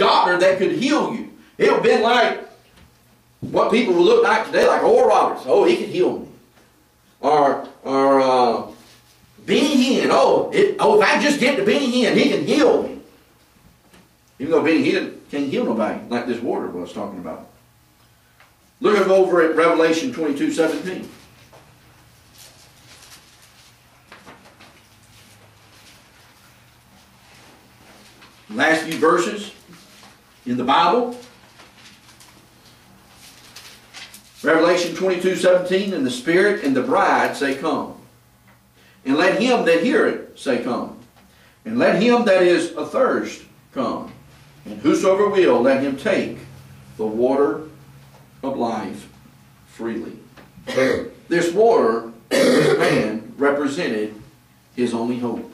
doctor that could heal you. It would have been like what people would look like today, like Oral Roberts. Oh, he could heal me. Or Benny Hinn. If I just get to Benny Hinn, he can heal me. Even though Benny Hinn can't heal nobody like this water was talking about. Look over at Revelation 22:17. Last few verses in the Bible. Revelation 22:17, and the Spirit and the bride say, Come. And let him that heareth say, Come. And let him that is athirst come. And whosoever will, let him take the water of life freely. This water, this man, represented his only hope.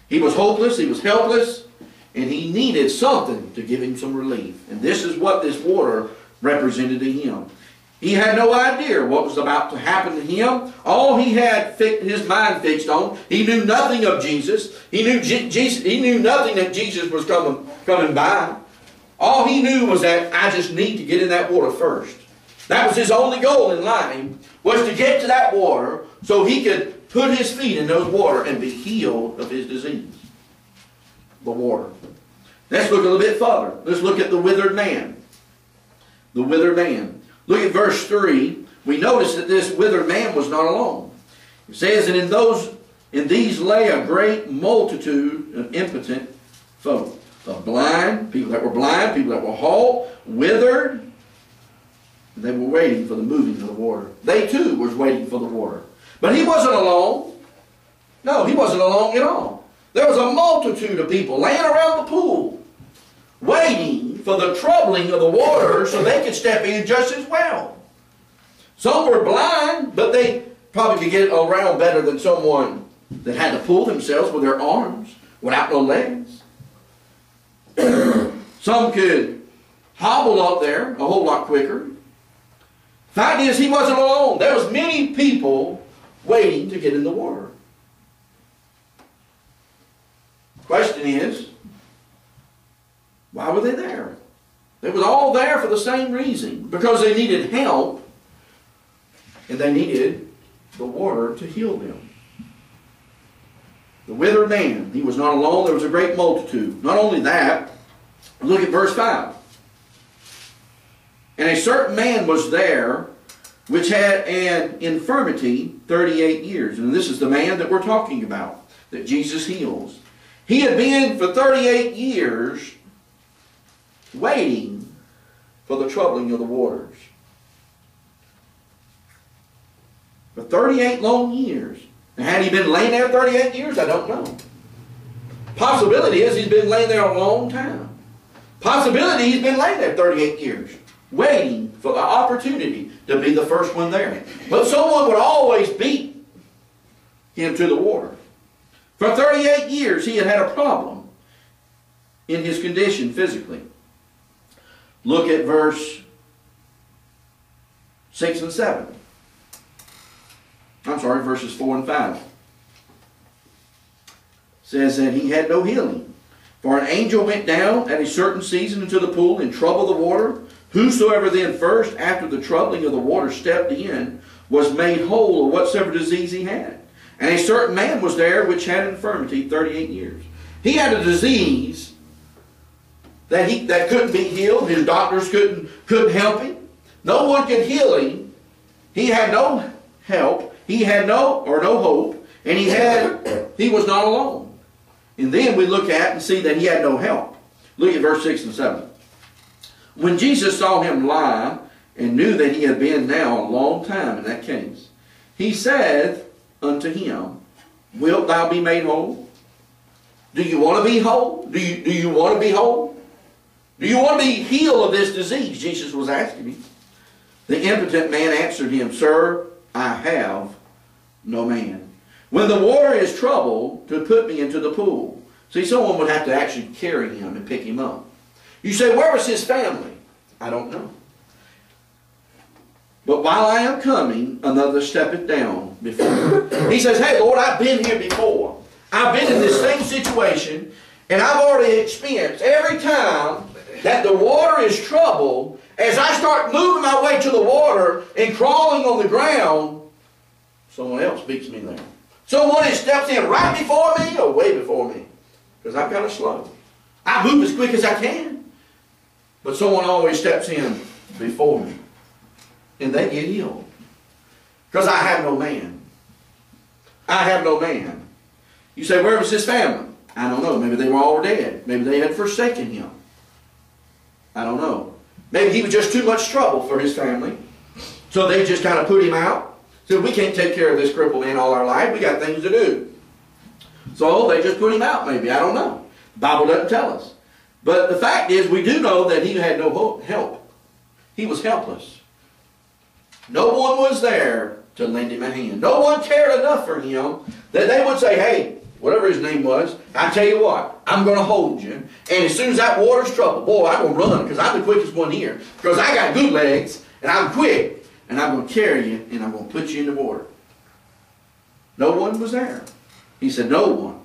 He was hopeless, he was helpless, and he needed something to give him some relief. And this is what this water represented to him. He had no idea what was about to happen to him. All he had his mind fixed on, he knew nothing of Jesus. He knew nothing that Jesus was coming by. All he knew was that I just need to get in that water first. That was his only goal in life, was to get to that water so he could put his feet in those water and be healed of his disease. The water. Let's look a little bit further. Let's look at the withered man. The withered man. Look at verse 3. We notice that this withered man was not alone. It says, and in these lay a great multitude of impotent folk. Of blind, people that were blind, people that were halt, withered. And they were waiting for the moving of the water. They too were waiting for the water. But he wasn't alone. No, he wasn't alone at all. There was a multitude of people laying around the pool, waiting for the troubling of the water so they could step in just as well. Some were blind, but they probably could get around better than someone that had to pull themselves with their arms without no legs. Some could hobble up there a whole lot quicker. Fact is, he wasn't alone. There was many people waiting to get in the water. Question is, why were they there? They were all there for the same reason. Because they needed help, and they needed the water to heal them. The withered man, he was not alone. There was a great multitude. Not only that, look at verse 5. And a certain man was there which had an infirmity 38 years. And this is the man that we're talking about, that Jesus heals. He had been for 38 years waiting for the troubling of the waters. For 38 long years. And had he been laying there 38 years? I don't know. Possibility is he's been laying there a long time. Possibility he's been laying there 38 years, waiting for the opportunity to be the first one there. But someone would always beat him to the water. For 38 years he had had a problem in his condition physically. Look at verse 6 and 7. I'm sorry, verses 4 and 5. It says that he had no healing. For an angel went down at a certain season into the pool and troubled the water. Whosoever then first, after the troubling of the water, stepped in, was made whole of whatsoever disease he had. And a certain man was there which had infirmity 38 years. He had a disease that couldn't be healed. His doctors couldn't help him. No one could heal him. He had no help. He had no hope. And he was not alone. And then we look at and see that he had no help. Look at verse 6 and 7. When Jesus saw him lie and knew that he had been now a long time in that case, he said unto him, Wilt thou be made whole? Do you want to be whole? Do you want to be whole? Do you want to be healed of this disease? Jesus was asking him. The impotent man answered him, Sir, I have no man. When the water is troubled, to put me into the pool. See, someone would have to actually carry him and pick him up. You say, where was his family? I don't know. But while I am coming, another steppeth down before me. He says, hey, Lord, I've been here before. I've been in this same situation, and I've already experienced every time that the water is trouble, as I start moving my way to the water and crawling on the ground, someone else beats me there. Someone that steps in right before me or way before me. Because I'm kind of slow. I move as quick as I can. But someone always steps in before me. And they get healed. Because I have no man. I have no man. You say, where was his family? I don't know. Maybe they were all dead. Maybe they had forsaken him. I don't know. Maybe he was just too much trouble for his family. So they just kind of put him out. Said, we can't take care of this crippled man all our life. We got things to do. So they just put him out maybe. I don't know. The Bible doesn't tell us. But the fact is, we do know that he had no help. He was helpless. No one was there to lend him a hand. No one cared enough for him that they would say, hey, whatever his name was, I tell you what, I'm going to hold you. And as soon as that water's troubled, boy, I'm going to run because I'm the quickest one here. Because I got good legs and I'm quick. And I'm going to carry you and I'm going to put you in the water. No one was there. He said, no one.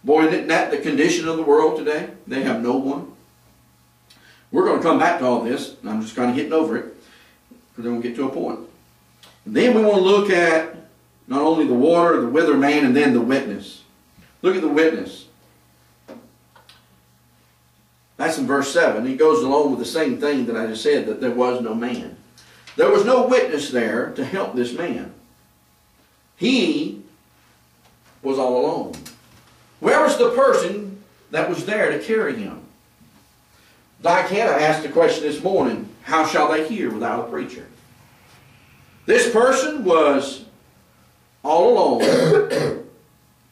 Boy, isn't that the condition of the world today? They have no one. We're going to come back to all this. And I'm just kind of getting over it. Because then we'll get to a point. And then we want to look at not only the water, the withered man, and then the witness. Look at the witness. That's in verse 7. It goes along with the same thing that I just said, that there was no man. There was no witness there to help this man. He was all alone. Where was the person that was there to carry him? Diana asked the question this morning, how shall they hear without a preacher? This person was all alone,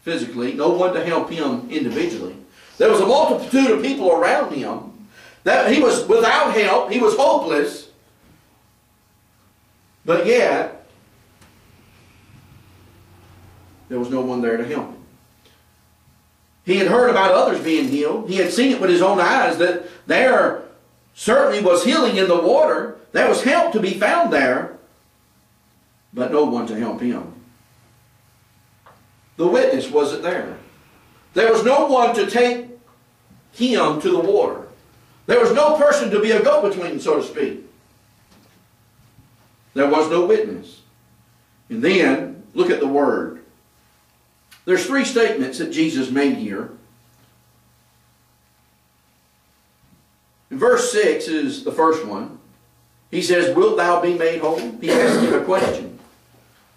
physically, no one to help him individually. There was a multitude of people around him. That he was without help, he was hopeless, but yet there was no one there to help him. He had heard about others being healed. He had seen it with his own eyes that there certainly was healing in the water. There was help to be found there, but no one to help him. The witness wasn't there. There was no one to take him to the water. There was no person to be a go-between, so to speak. There was no witness. And then, look at the word. There's three statements that Jesus made here. In verse 6 is the first one. He says, wilt thou be made whole? He asked him a question.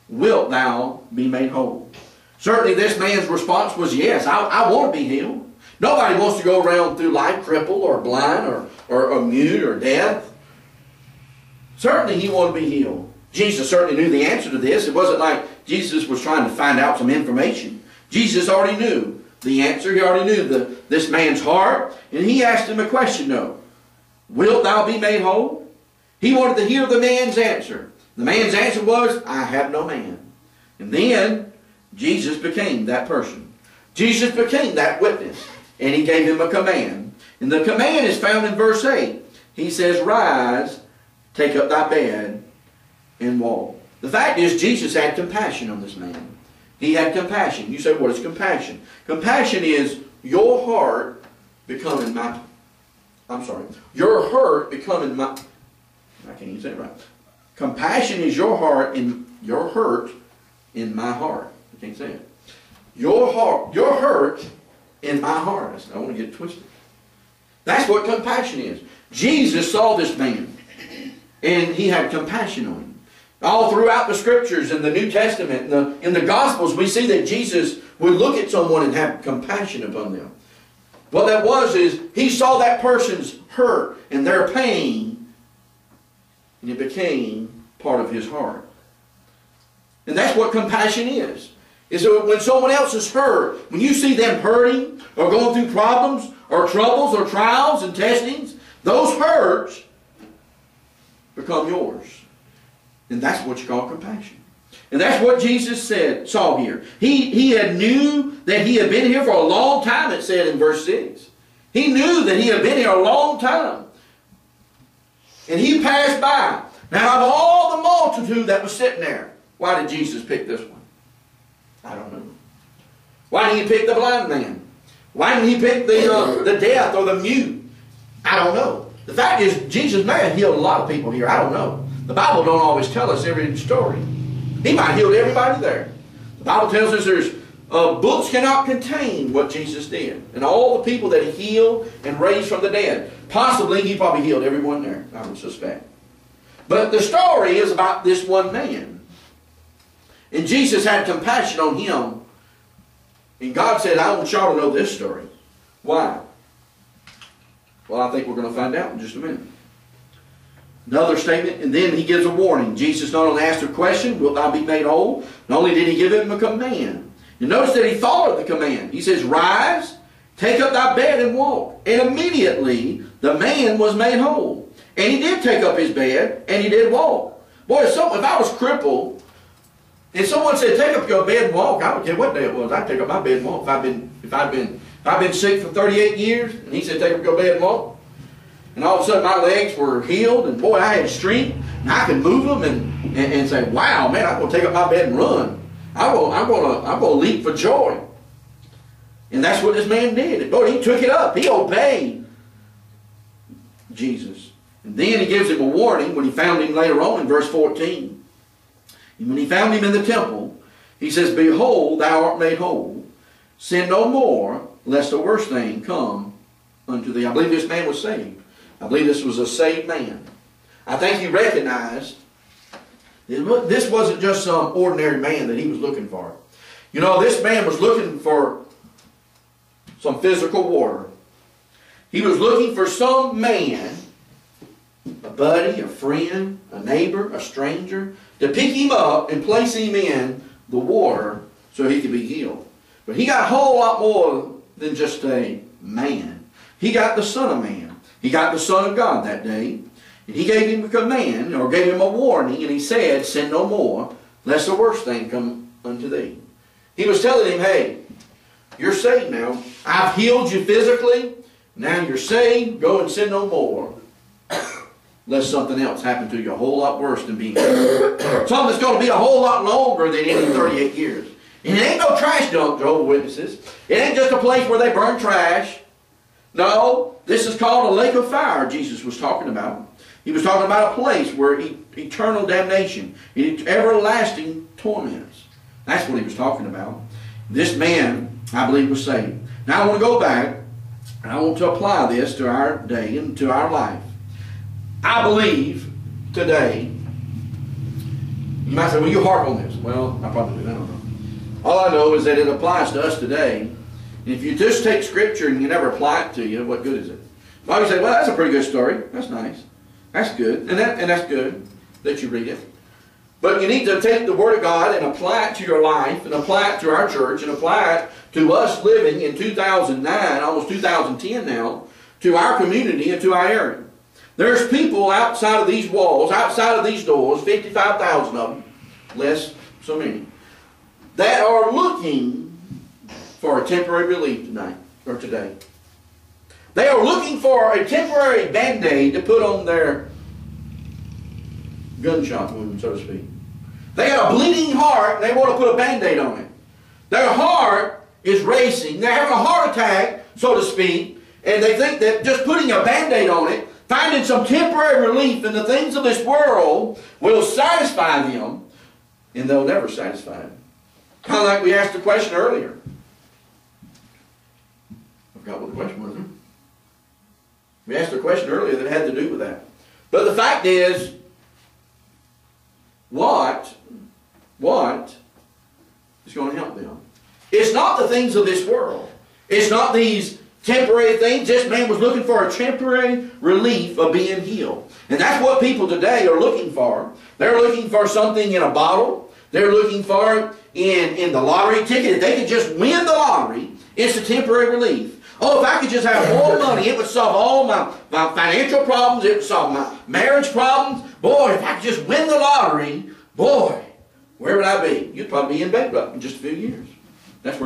Wilt thou be made whole? Certainly this man's response was yes, I want to be healed. Nobody wants to go around through life crippled or blind or mute or deaf. Certainly he wanted to be healed. Jesus certainly knew the answer to this. It wasn't like Jesus was trying to find out some information. Jesus already knew the answer. He already knew this man's heart. And he asked him a question though. Wilt thou be made whole? He wanted to hear the man's answer. The man's answer was, I have no man. And then Jesus became that person. Jesus became that witness. And he gave him a command. And the command is found in verse 8. He says, rise, take up thy bed, and walk. The fact is, Jesus had compassion on this man. He had compassion. You say, what is compassion? Compassion is your heart becoming my... your hurt becoming my... I can't even say it right. Compassion is your heart and your hurt in my heart. I can't say it. Your hurt in my heart. I don't want to get it twisted. That's what compassion is. Jesus saw this man and he had compassion on him. All throughout the Scriptures in the New Testament, in the Gospels, we see that Jesus would look at someone and have compassion upon them. What that was is, he saw that person's hurt and their pain, and it became part of his heart. And that's what compassion is. Is that when someone else is hurt, when you see them hurting, or going through problems, or troubles, or trials and testings, those hurts become yours. And that's what you call compassion. And that's what Jesus saw here. He had knew that he had been here for a long time, it said in verse 6. He knew that he had been here a long time. And he passed by. Now, of all the multitude that was sitting there, why did Jesus pick this one? I don't know. Why didn't he pick the blind man? Why didn't he pick the deaf or the mute? I don't know. The fact is, Jesus may have healed a lot of people here. I don't know. The Bible don't always tell us every story. He might have healed everybody there. The Bible tells us there's books cannot contain what Jesus did. And all the people that he healed and raised from the dead. Possibly he probably healed everyone there, I would suspect. But the story is about this one man. And Jesus had compassion on him. And God said, I want y'all to know this story. Why? Well, I think we're going to find out in just a minute. Another statement, and then he gives a warning. Jesus not only asked a question, wilt thou be made whole? Not only did he give him a command. You notice that he followed the command. He says, rise, take up thy bed and walk. And immediately the man was made whole. And he did take up his bed, and he did walk. Boy, if I was crippled, and someone said, take up your bed and walk, I don't care what day it was, I'd take up my bed and walk. If I've been sick for 38 years, and he said, take up your bed and walk. And all of a sudden my legs were healed, and boy, I had strength, and I could move them and say, wow, man, I'm going to take up my bed and run. I'm going to leap for joy. And that's what this man did. And boy, he took it up. He obeyed Jesus. And then he gives him a warning when he found him later on in verse 14. And when he found him in the temple, he says, behold, thou art made whole. Sin no more, lest a worse thing come unto thee. I believe this man was saved. I believe this was a saved man. I think he recognized this wasn't just some ordinary man that he was looking for. You know, this man was looking for some physical water. He was looking for some man, a buddy, a friend, a neighbor, a stranger, to pick him up and place him in the water so he could be healed. But he got a whole lot more than just a man. He got the Son of Man. He got the Son of God that day. And he gave him a command, or gave him a warning, and he said, sin no more, lest the worst thing come unto thee. He was telling him, hey, you're saved now. I've healed you physically. Now you're saved. Go and sin no more, lest something else happen to you a whole lot worse than being healed. Something that's going to be a whole lot longer than any 38 years. And it ain't no trash dump, Jehovah's Witnesses. It ain't just a place where they burn trash. No, this is called a lake of fire Jesus was talking about. He was talking about a place where eternal damnation, everlasting torments. That's what he was talking about. This man, I believe, was saved. Now I want to go back, and I want to apply this to our day and to our life. I believe today, you might say, well, you harp on this. Well, I probably do. I don't know. All I know is that it applies to us today. And if you just take Scripture and you never apply it to you, what good is it? Well, you say, well, that's a pretty good story. That's nice. That's good. And that's good that you read it. But you need to take the Word of God and apply it to your life, and apply it to our church, and apply it to us living in 2009, almost 2010 now, to our community and to our area. There's people outside of these walls, outside of these doors, 55,000 of them, less so many, that are looking for a temporary relief tonight, or today. They are looking for a temporary Band-Aid to put on their gunshot wound, so to speak. They got a bleeding heart, and they want to put a Band-Aid on it. Their heart is racing. They're having a heart attack, so to speak, and they think that just putting a Band-Aid on it, finding some temporary relief in the things of this world, will satisfy them, and they'll never satisfy them. Kind of like we asked the question earlier. I forgot what the question was. We asked a question earlier that had to do with that. But the fact is, what is going to help them? It's not the things of this world. It's not these temporary things. This man was looking for a temporary relief of being healed. And that's what people today are looking for. They're looking for something in a bottle. They're looking for it in the lottery ticket. If they could just win the lottery, it's a temporary relief. Oh, if I could just have more money, it would solve all my financial problems. It would solve my marriage problems. Boy, if I could just win the lottery, boy, where would I be? You'd probably be in bankrupt in just a few years. That's where